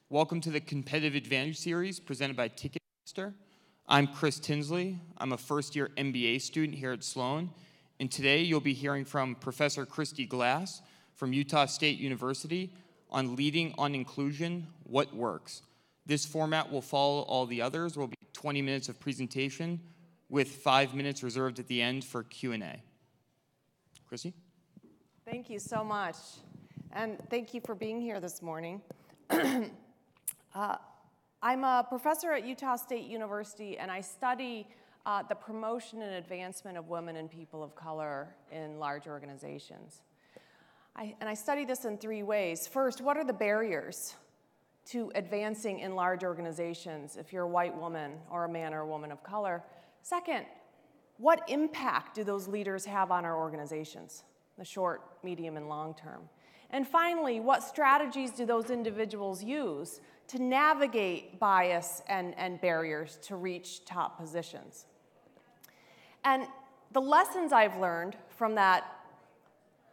Welcome to the Competitive Advantage Series presented by Ticketmaster. I'm Chris Tinsley. I'm a first-year MBA student here at Sloan, and today you'll be hearing from Professor Christy Glass from Utah State University on Leading on Inclusion, What Works. This format will follow all the others. There will be 20 minutes of presentation with 5 minutes reserved at the end for Q&A. Christy? Thank you so much, and thank you for being here this morning. I'm a professor at Utah State University, and I study the promotion and advancement of women and people of color in large organizations. I study this in three ways. First, what are the barriers to advancing in large organizations if you're a white woman or a man or a woman of color? Second, what impact do those leaders have on our organizations, the short, medium, and long term? And finally, what strategies do those individuals use to navigate bias and barriers to reach top positions? And the lessons I've learned from that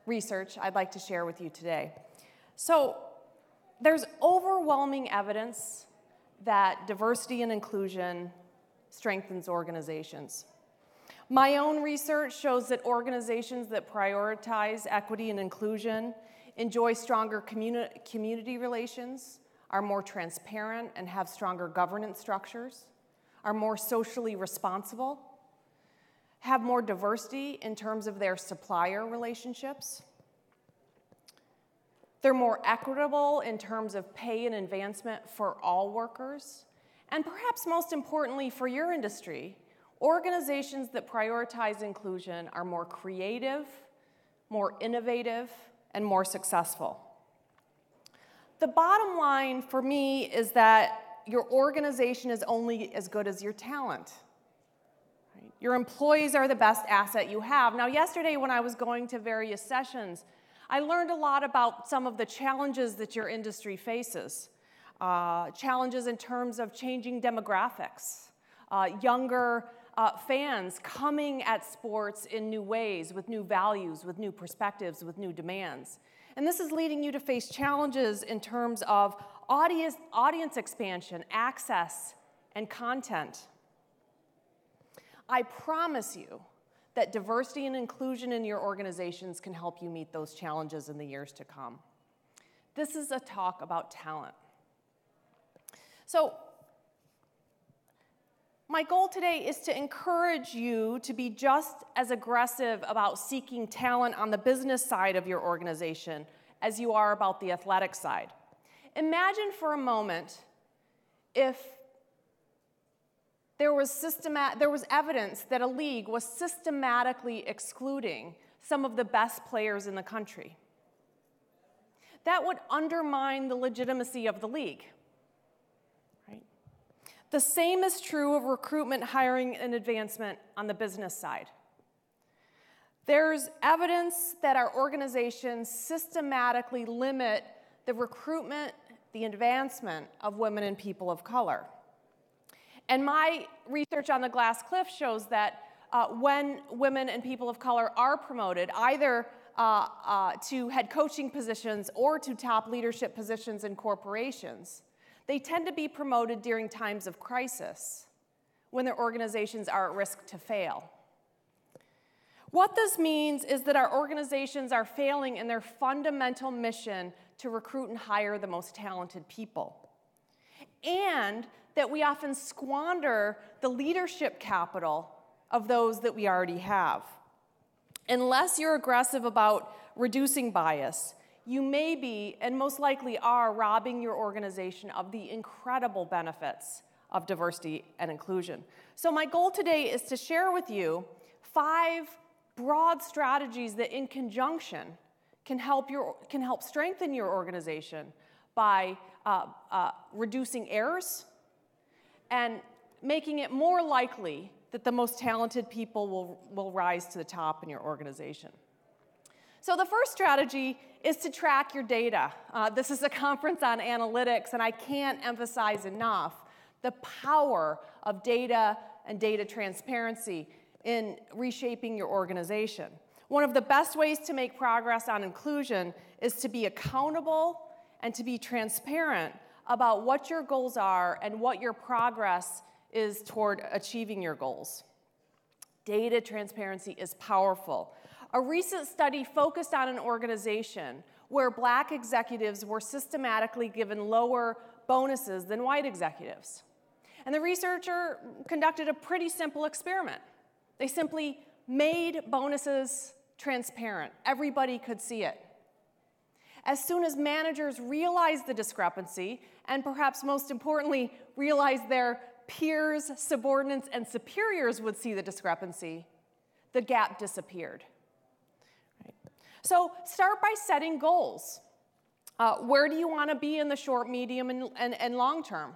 research I'd like to share with you today. So there's overwhelming evidence that diversity and inclusion strengthens organizations. My own research shows that organizations that prioritize equity and inclusion enjoy stronger community relations, are more transparent and have stronger governance structures, are more socially responsible, have more diversity in terms of their supplier relationships. They're more equitable in terms of pay and advancement for all workers. And perhaps most importantly for your industry, organizations that prioritize inclusion are more creative, more innovative, and more successful. The bottom line for me is that your organization is only as good as your talent. Right? Your employees are the best asset you have. Now, yesterday when I was going to various sessions, I learned a lot about some of the challenges that your industry faces. Challenges in terms of changing demographics, younger fans coming at sports in new ways, with new values, with new perspectives, with new demands. And this is leading you to face challenges in terms of audience expansion, access, and content. I promise you that diversity and inclusion in your organizations can help you meet those challenges in the years to come. This is a talk about talent. So, my goal today is to encourage you to be just as aggressive about seeking talent on the business side of your organization as you are about the athletic side. Imagine for a moment if there was evidence that a league was systematically excluding some of the best players in the country. That would undermine the legitimacy of the league. The same is true of recruitment, hiring, and advancement on the business side. There's evidence that our organizations systematically limit the recruitment, the advancement of women and people of color. And my research on the glass cliff shows that when women and people of color are promoted, either to head coaching positions or to top leadership positions in corporations, they tend to be promoted during times of crisis when their organizations are at risk to fail. What this means is that our organizations are failing in their fundamental mission to recruit and hire the most talented people, and that we often squander the leadership capital of those that we already have. Unless you're aggressive about reducing bias, you may be, and most likely are, robbing your organization of the incredible benefits of diversity and inclusion. So my goal today is to share with you 5 broad strategies that in conjunction can help strengthen your organization by reducing errors and making it more likely that the most talented people will rise to the top in your organization. So the first strategy is to track your data. This is a conference on analytics, and I can't emphasize enough the power of data and data transparency in reshaping your organization. One of the best ways to make progress on inclusion is to be accountable and to be transparent about what your goals are and what your progress is toward achieving your goals. Data transparency is powerful. A recent study focused on an organization where Black executives were systematically given lower bonuses than white executives. And the researcher conducted a pretty simple experiment. They simply made bonuses transparent. Everybody could see it. As soon as managers realized the discrepancy, and perhaps most importantly, realized their peers, subordinates, and superiors would see the discrepancy, the gap disappeared. Right. So start by setting goals. Where do you want to be in the short, medium, and long term?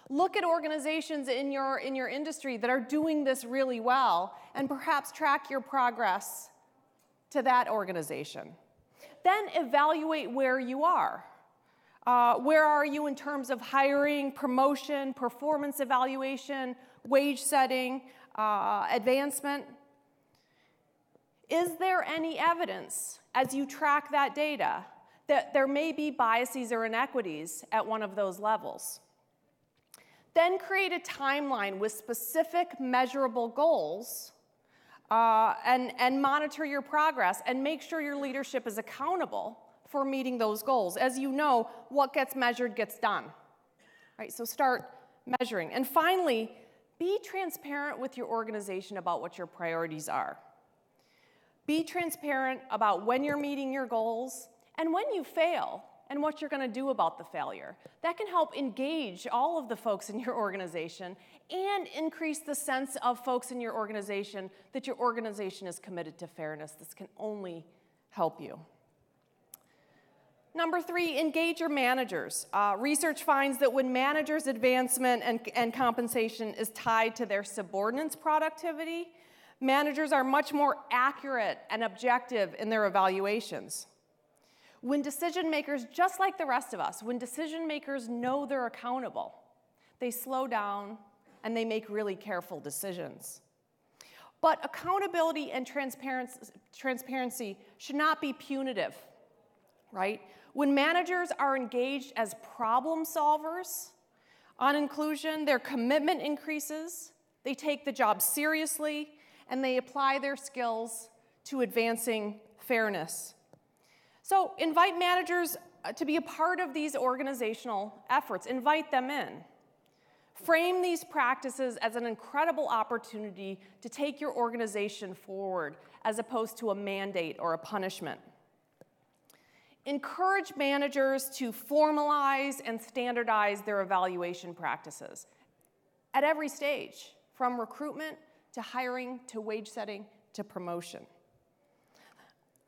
Look at organizations in your industry that are doing this really well, and perhaps track your progress to that organization. Then evaluate where you are. Where are you in terms of hiring, promotion, performance evaluation, wage setting, advancement? Is there any evidence, as you track that data, that there may be biases or inequities at one of those levels? Then create a timeline with specific measurable goals and monitor your progress and make sure your leadership is accountable for meeting those goals. As you know, what gets measured gets done. Right? So start measuring. And finally, be transparent with your organization about what your priorities are. Be transparent about when you're meeting your goals and when you fail and what you're going to do about the failure. That can help engage all of the folks in your organization and increase the sense of folks in your organization that your organization is committed to fairness. This can only help you. Number 3, engage your managers. Research finds that when managers' advancement and compensation is tied to their subordinates' productivity, managers are much more accurate and objective in their evaluations. When decision makers, just like the rest of us, when decision makers know they're accountable, they slow down and they make really careful decisions. But accountability and transparency should not be punitive, right? When managers are engaged as problem solvers on inclusion, their commitment increases, they take the job seriously, and they apply their skills to advancing fairness. So invite managers to be a part of these organizational efforts. Invite them in. Frame these practices as an incredible opportunity to take your organization forward as opposed to a mandate or a punishment. Encourage managers to formalize and standardize their evaluation practices at every stage, from recruitment to hiring to wage setting to promotion.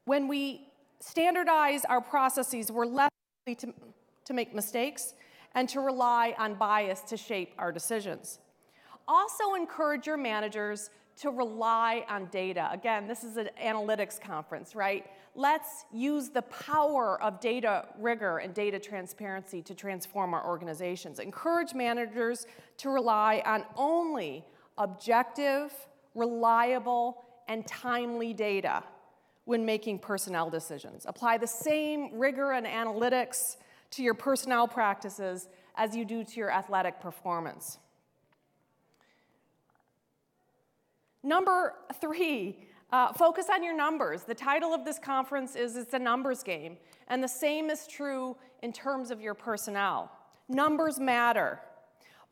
When we standardize our processes, we're less likely to make mistakes and to rely on bias to shape our decisions. Also encourage your managers to rely on data. Again, this is an analytics conference, right? Let's use the power of data rigor and data transparency to transform our organizations. Encourage managers to rely on only objective, reliable, and timely data when making personnel decisions. Apply the same rigor and analytics to your personnel practices as you do to your athletic performance. Number 3, focus on your numbers. The title of this conference is It's a Numbers Game, and the same is true in terms of your personnel. Numbers matter.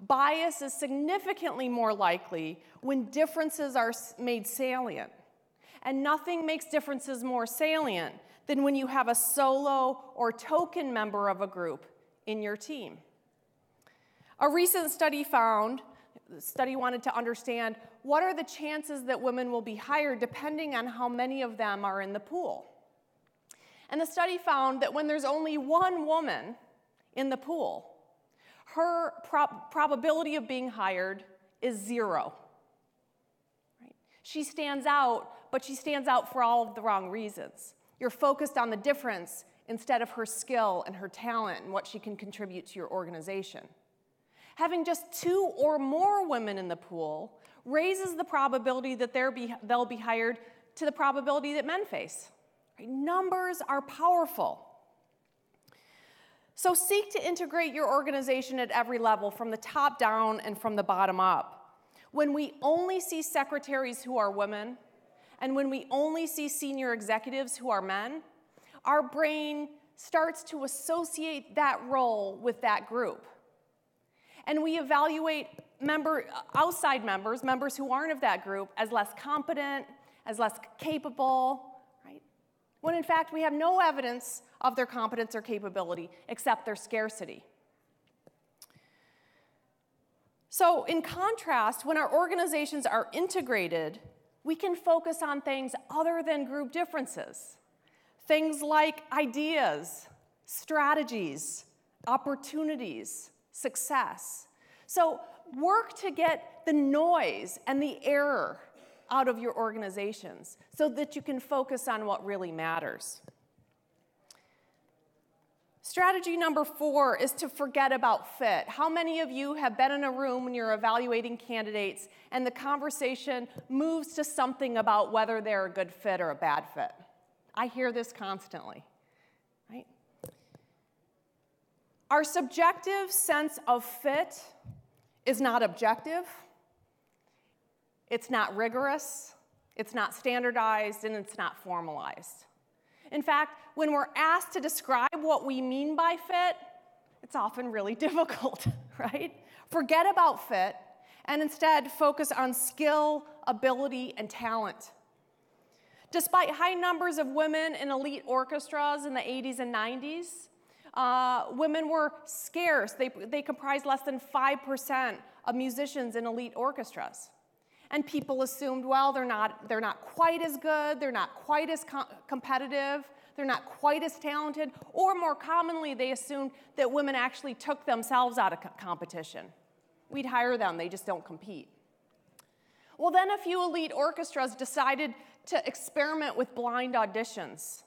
Bias is significantly more likely when differences are made salient. And nothing makes differences more salient than when you have a solo or token member of a group in your team. A recent study found, the study wanted to understand what are the chances that women will be hired depending on how many of them are in the pool. And the study found that when there's only one woman in the pool, her probability of being hired is 0. Right? She stands out, but she stands out for all of the wrong reasons. You're focused on the difference instead of her skill and her talent and what she can contribute to your organization. Having just 2 or more women in the pool raises the probability that they'll be hired to the probability that men face. Right? Numbers are powerful. So seek to integrate your organization at every level, from the top down and from the bottom up. When we only see secretaries who are women, and when we only see senior executives who are men, our brain starts to associate that role with that group. And we evaluate outside members who aren't of that group, as less competent, as less capable, right? When in fact we have no evidence of their competence or capability except their scarcity. So in contrast, when our organizations are integrated, we can focus on things other than group differences. Things like ideas, strategies, opportunities, success. So work to get the noise and the error out of your organizations so that you can focus on what really matters. Strategy number 4 is to forget about fit. How many of you have been in a room when you're evaluating candidates and the conversation moves to something about whether they're a good fit or a bad fit? I hear this constantly, right? Our subjective sense of fit is not objective, it's not rigorous, it's not standardized, and it's not formalized. In fact, when we're asked to describe what we mean by fit, it's often really difficult, right? Forget about fit and instead focus on skill, ability, and talent. Despite high numbers of women in elite orchestras in the 80s and 90s, women were scarce. They comprised less than 5% of musicians in elite orchestras. And people assumed, well, they're not quite as good, they're not quite as competitive, they're not quite as talented, or more commonly, they assumed that women actually took themselves out of competition. We'd hire them, they just don't compete. Well, then a few elite orchestras decided to experiment with blind auditions.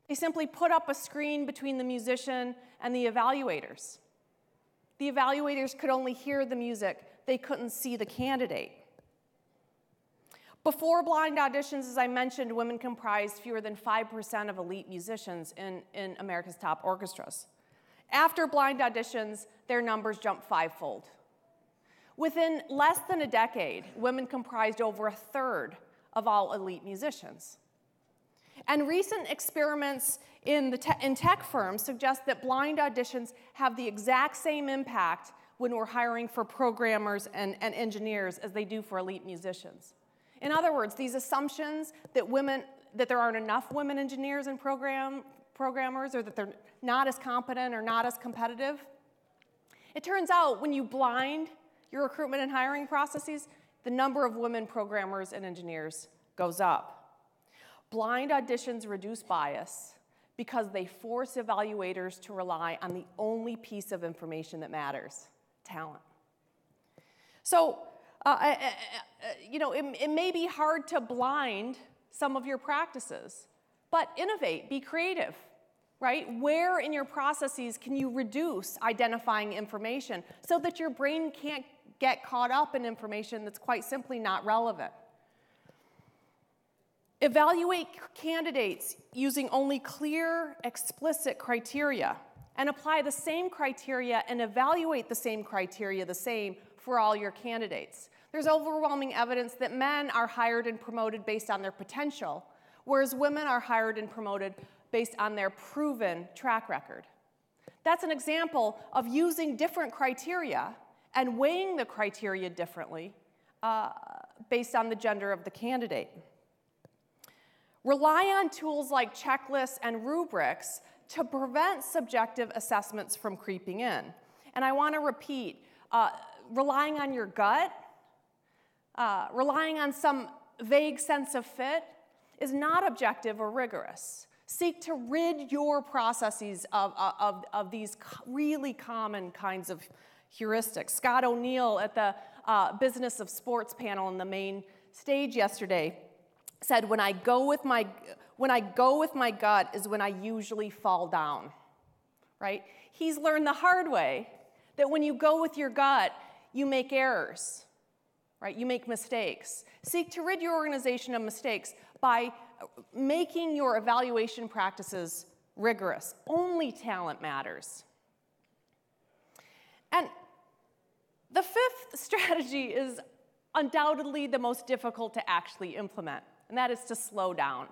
They simply put up a screen between the musician and the evaluators. The evaluators could only hear the music, they couldn't see the candidate. Before blind auditions, as I mentioned, women comprised fewer than 5% of elite musicians in America's top orchestras. After blind auditions, their numbers jumped 5-fold. Within less than a decade, women comprised over a third of all elite musicians. And recent experiments in tech firms suggest that blind auditions have the exact same impact when we're hiring for programmers and engineers as they do for elite musicians. In other words, these assumptions that there aren't enough women engineers and programmers, or that they're not as competent or not as competitive, it turns out when you blind your recruitment and hiring processes, the number of women programmers and engineers goes up. Blind auditions reduce bias because they force evaluators to rely on the only piece of information that matters: talent. So, it may be hard to blind some of your practices, but innovate, be creative, right? Where in your processes can you reduce identifying information so that your brain can't get caught up in information that's quite simply not relevant? Evaluate candidates using only clear, explicit criteria, and apply the same criteria and evaluate the same criteria the same for all your candidates. There's overwhelming evidence that men are hired and promoted based on their potential, whereas women are hired and promoted based on their proven track record. That's an example of using different criteria and weighing the criteria differently based on the gender of the candidate. Rely on tools like checklists and rubrics to prevent subjective assessments from creeping in. And I want to repeat, relying on your gut, relying on some vague sense of fit is not objective or rigorous. Seek to rid your processes of these really common kinds of heuristics. Scott O'Neill at the Business of Sports panel on the main stage yesterday said, when I go with my gut is when I usually fall down, right? He's learned the hard way that when you go with your gut, you make errors, right? You make mistakes. Seek to rid your organization of mistakes by making your evaluation practices rigorous. Only talent matters. strategy is undoubtedly the most difficult to actually implement, and that is to slow down.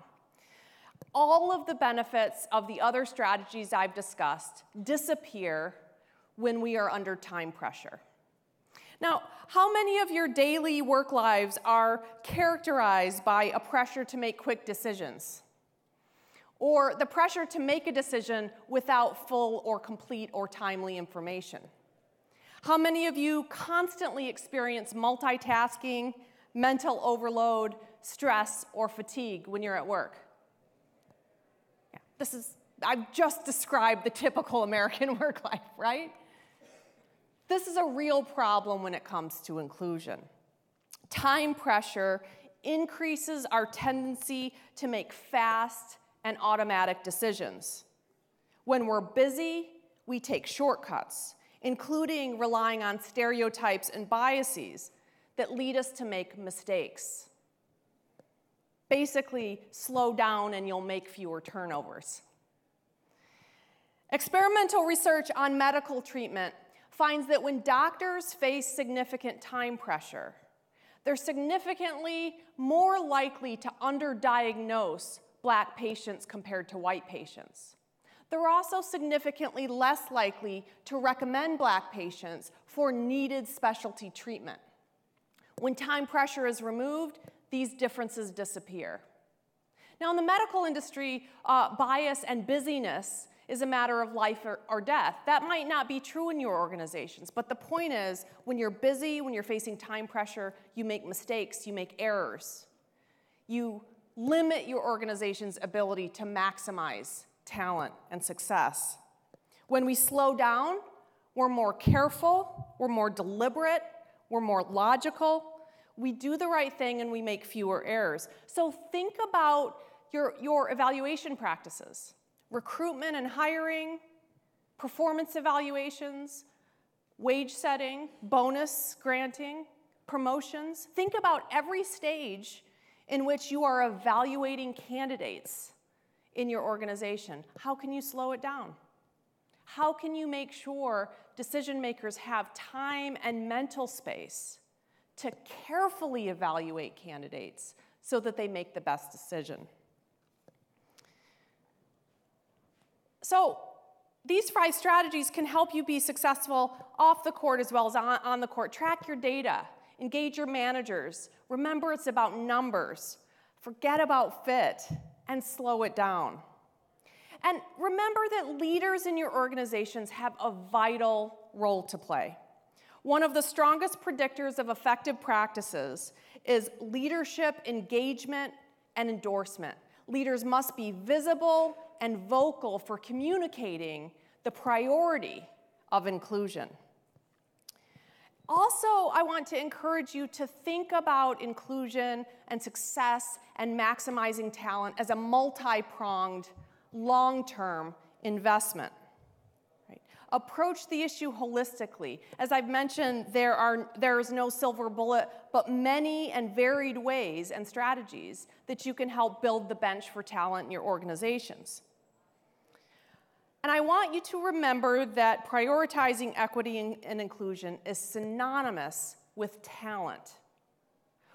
All of the benefits of the other strategies I've discussed disappear when we are under time pressure. Now, how many of your daily work lives are characterized by a pressure to make quick decisions? Or the pressure to make a decision without full or complete or timely information? How many of you constantly experience multitasking, mental overload, stress, or fatigue when you're at work? Yeah, I've just described the typical American work life, right? This is a real problem when it comes to inclusion. Time pressure increases our tendency to make fast and automatic decisions. When we're busy, we take shortcuts, including relying on stereotypes and biases that lead us to make mistakes. Basically, slow down and you'll make fewer turnovers. Experimental research on medical treatment finds that when doctors face significant time pressure, they're significantly more likely to underdiagnose Black patients compared to white patients. They're also significantly less likely to recommend Black patients for needed specialty treatment. When time pressure is removed, these differences disappear. Now, in the medical industry, bias and busyness is a matter of life or death. That might not be true in your organizations, but the point is, when you're busy, when you're facing time pressure, you make mistakes, you make errors. You limit your organization's ability to maximize talent and success. When we slow down, we're more careful, we're more deliberate, we're more logical, we do the right thing and we make fewer errors. So think about your evaluation practices. Recruitment and hiring, performance evaluations, wage setting, bonus granting, promotions. Think about every stage in which you are evaluating candidates in your organization. How can you slow it down? How can you make sure decision makers have time and mental space to carefully evaluate candidates so that they make the best decision? So these 5 strategies can help you be successful off the court as well as on the court. Track your data, engage your managers. Remember, it's about numbers. Forget about fit, and slow it down. And remember that leaders in your organizations have a vital role to play. One of the strongest predictors of effective practices is leadership engagement and endorsement. Leaders must be visible and vocal for communicating the priority of inclusion. Also, I want to encourage you to think about inclusion and success and maximizing talent as a multi-pronged, long-term investment. Right? Approach the issue holistically. As I've mentioned, there is no silver bullet, but many and varied ways and strategies that you can help build the bench for talent in your organizations. And I want you to remember that prioritizing equity and inclusion is synonymous with talent.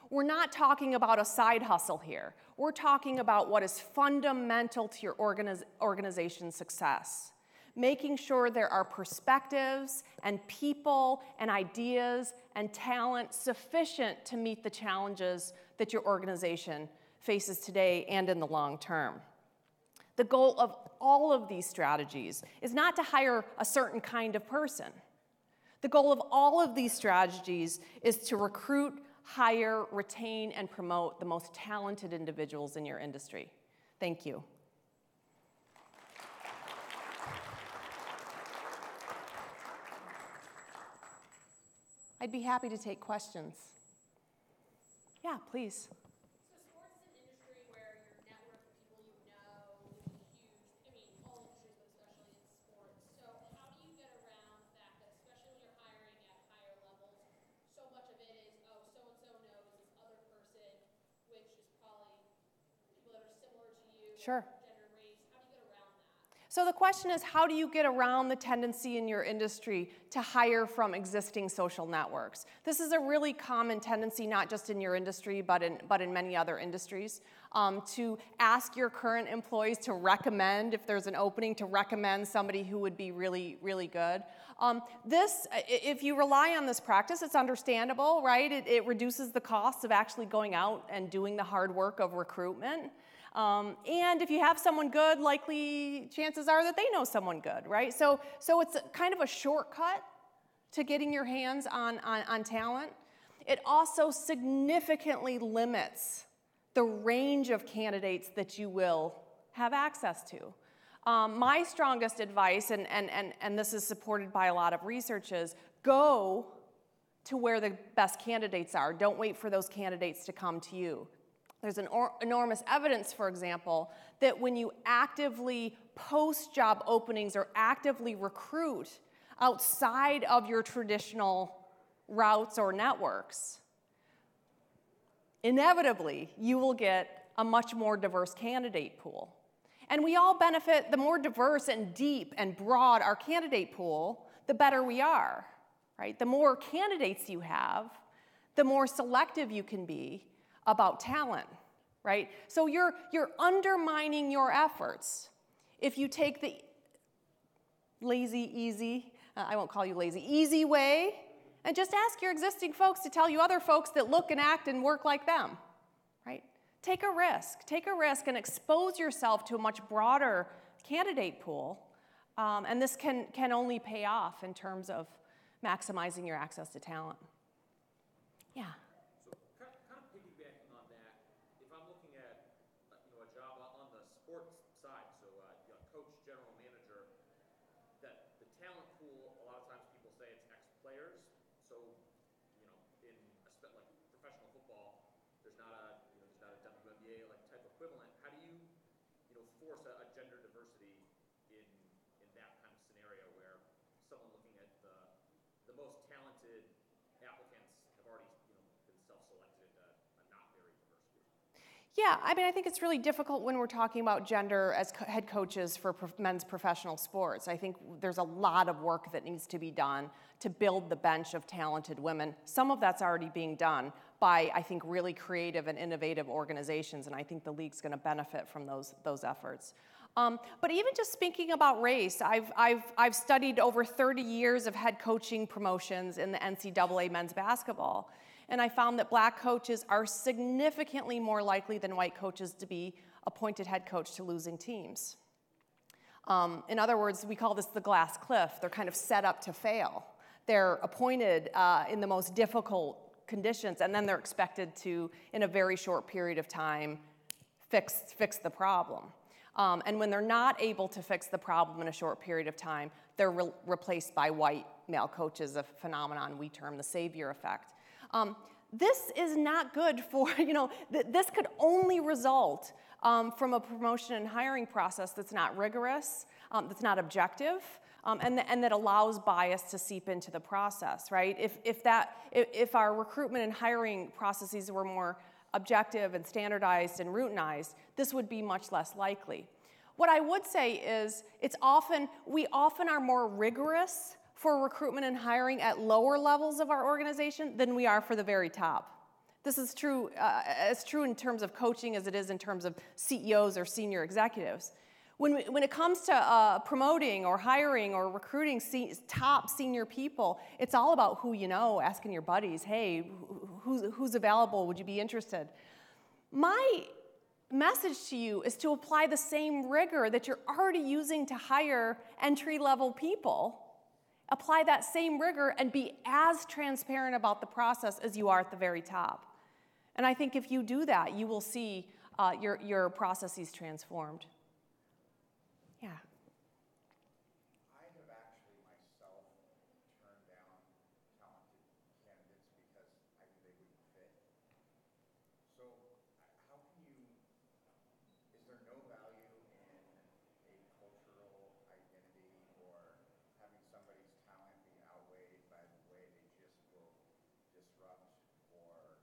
We're not talking about a side hustle here. We're talking about what is fundamental to your organization's success. Making sure there are perspectives and people and ideas and talent sufficient to meet the challenges that your organization faces today and in the long term. The goal of all of these strategies is not to hire a certain kind of person. The goal of all of these strategies is to recruit, hire, retain, and promote the most talented individuals in your industry. Thank you. I'd be happy to take questions. Yeah, please. Sure. Gender, race, how do you get around that? So the question is, how do you get around the tendency in your industry to hire from existing social networks? This is a really common tendency, not just in your industry, but in many other industries, to ask your current employees to recommend, if there's an opening, to recommend somebody who would be really, really good. If you rely on this practice, it's understandable, right? It reduces the costs of actually going out and doing the hard work of recruitment. And if you have someone good, likely chances are that they know someone good, right? So it's kind of a shortcut to getting your hands on talent. It also significantly limits the range of candidates that you will have access to. My strongest advice, and this is supported by a lot of research, is go to where the best candidates are. Don't wait for those candidates to come to you. There's enormous evidence, for example, that when you actively post job openings or actively recruit outside of your traditional routes or networks, inevitably you will get a much more diverse candidate pool. And we all benefit. The more diverse and deep and broad our candidate pool, the better we are, right? The more candidates you have, the more selective you can be about talent, right? So you're undermining your efforts if you take the I won't call you lazy, easy way, and just ask your existing folks to tell you other folks that look and act and work like them, right? Take a risk and expose yourself to a much broader candidate pool, and this can only pay off in terms of maximizing your access to talent. Yeah. Kind of piggybacking on that, if I'm looking at a job on the sports side, so coach, general manager, that the talent pool, a lot of times people say it's ex-players. So in like professional football, there's not a WNBA like type equivalent. How do you force a gender diversity in that kind of scenario where someone looking at the most talented applicants have already been self-selected into a not very diverse group? Yeah, I mean, I think it's really difficult when we're talking about gender as head coaches for men's professional sports. I think there's a lot of work that needs to be done to build the bench of talented women. Some of that's already being done by, I think, really creative and innovative organizations, and I think the league's going to benefit from those efforts. But even just speaking about race, I've studied over 30 years of head coaching promotions in the NCAA men's basketball, and I found that black coaches are significantly more likely than white coaches to be appointed head coach to losing teams. In other words, we call this the glass cliff. They're kind of set up to fail. They're appointed in the most difficult conditions, and then they're expected to, in a very short period of time, fix the problem. And when they're not able to fix the problem in a short period of time, they're replaced by white male coaches, a phenomenon we term the savior effect. This is not good for, this could only result from a promotion and hiring process that's not rigorous, that's not objective, and that allows bias to seep into the process, right? If our recruitment and hiring processes were more objective and standardized and routinized, this would be much less likely. What I would say is we often are more rigorous for recruitment and hiring at lower levels of our organization than we are for the very top. This is true, as true in terms of coaching as it is in terms of CEOs or senior executives. When it comes to promoting or hiring or recruiting top senior people, it's all about who you know, asking your buddies, hey, who's available, would you be interested? My message to you is to apply the same rigor that you're already using to hire entry-level people. Apply that same rigor and be as transparent about the process as you are at the very top. And I think if you do that, you will see your processes transformed. Yeah. I have actually myself turned down talented candidates because I knew they wouldn't fit. So how can you, is there no value in a cultural identity or having somebody's talent be outweighed by the way they just will disrupt or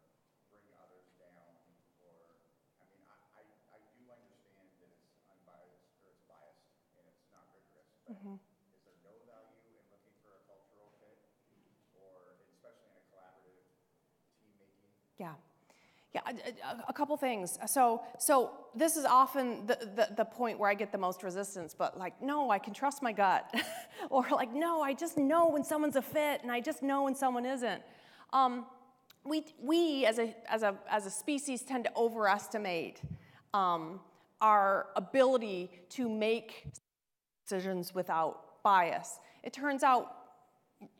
bring others down? Or, I mean, I do understand that it's is there no value in looking for a cultural fit, or especially in a collaborative team making? Yeah. Yeah, a couple things. So this is often the point where I get the most resistance, but like, no, I can trust my gut. Or like, no, I just know when someone's a fit, and I just know when someone isn't. We as a species tend to overestimate our ability to make decisions without bias. It turns out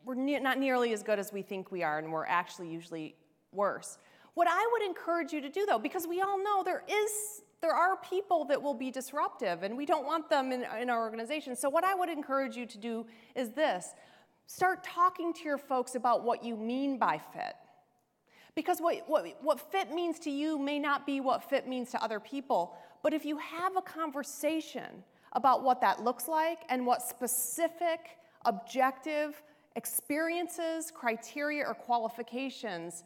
we're not nearly as good as we think we are, and we're actually usually worse. What I would encourage you to do, though, because we all know there are people that will be disruptive, and we don't want them in our organization. So what I would encourage you to do is this. Start talking to your folks about what you mean by fit. Because what fit means to you may not be what fit means to other people. But if you have a conversation about what that looks like and what specific, objective experiences, criteria, or qualifications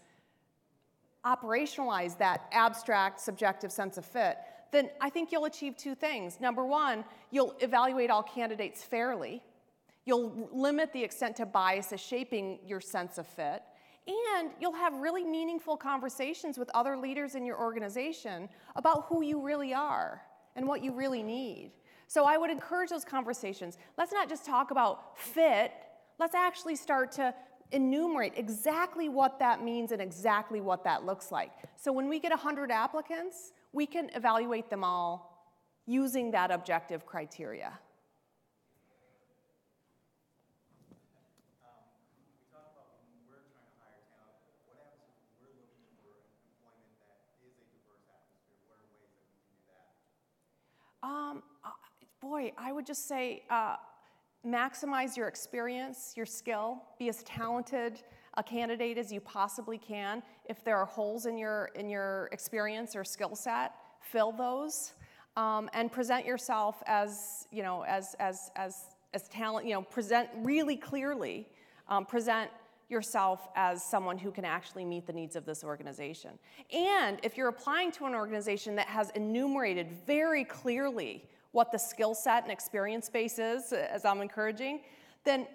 operationalize that abstract, subjective sense of fit, then I think you'll achieve two things. Number one, you'll evaluate all candidates fairly. You'll limit the extent to bias as shaping your sense of fit. And you'll have really meaningful conversations with other leaders in your organization about who you really are and what you really need. So I would encourage those conversations. Let's not just talk about fit. Let's actually start to enumerate exactly what that means and exactly what that looks like. So when we get 100 applicants, we can evaluate them all using that objective criteria. We talked about when we're trying to hire talent, what happens if we're looking for employment that is a diverse atmosphere? What are ways that we can do that? Boy, I would just say maximize your experience, your skill, be as talented a candidate as you possibly can. If there are holes in your experience or skill set, fill those, and present yourself as talent. Present really clearly. Present yourself as someone who can actually meet the needs of this organization. And if you're applying to an organization that has enumerated very clearly what the skill set and experience base is, as I'm encouraging, then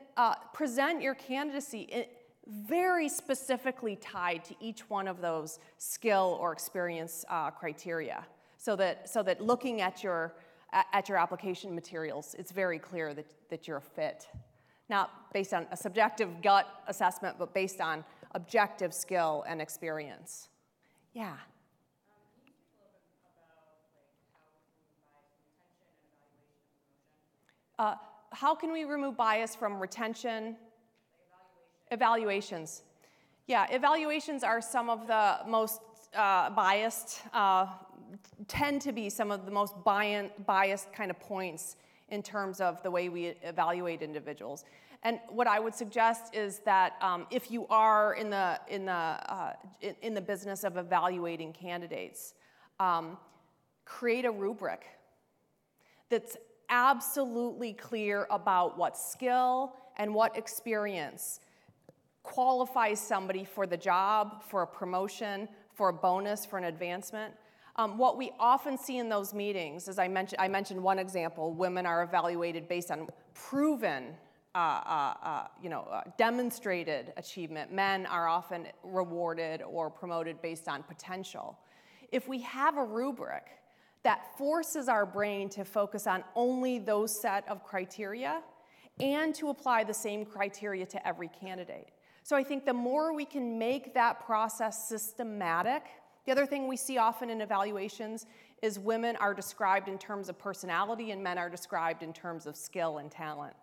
present your candidacy very specifically tied to each one of those skill or experience criteria, so that looking at your application materials, it's very clear that you're a fit, not based on a subjective gut assessment, but based on objective skill and experience. Yeah. How can we remove bias from retention? Evaluations. Yeah, evaluations are some of the most biased, tend to be some of the most biased kind of points in terms of the way we evaluate individuals. And what I would suggest is that if you are in the business of evaluating candidates, create a rubric that's absolutely clear about what skill and what experience qualifies somebody for the job, for a promotion, for a bonus, for an advancement. What we often see in those meetings, as I mentioned one example, women are evaluated based on proven, demonstrated achievement. Men are often rewarded or promoted based on potential. If we have a rubric that forces our brain to focus on only those set of criteria and to apply the same criteria to every candidate. So I think the more we can make that process systematic. The other thing we see often in evaluations is women are described in terms of personality and men are described in terms of skill and talent.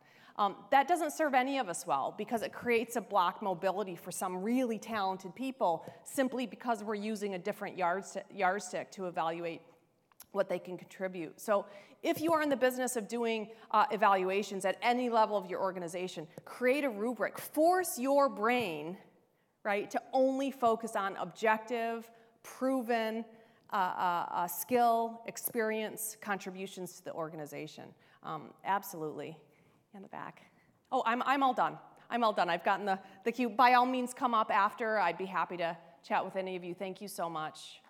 That doesn't serve any of us well because it creates a block mobility for some really talented people simply because we're using a different yardstick to evaluate what they can contribute. So if you are in the business of doing evaluations at any level of your organization, create a rubric. Force your brain, right, to only focus on objective, proven skill, experience, contributions to the organization. Absolutely. In the back. Oh, I'm all done. I'm all done. I've gotten the cue. By all means, come up after. I'd be happy to chat with any of you. Thank you so much.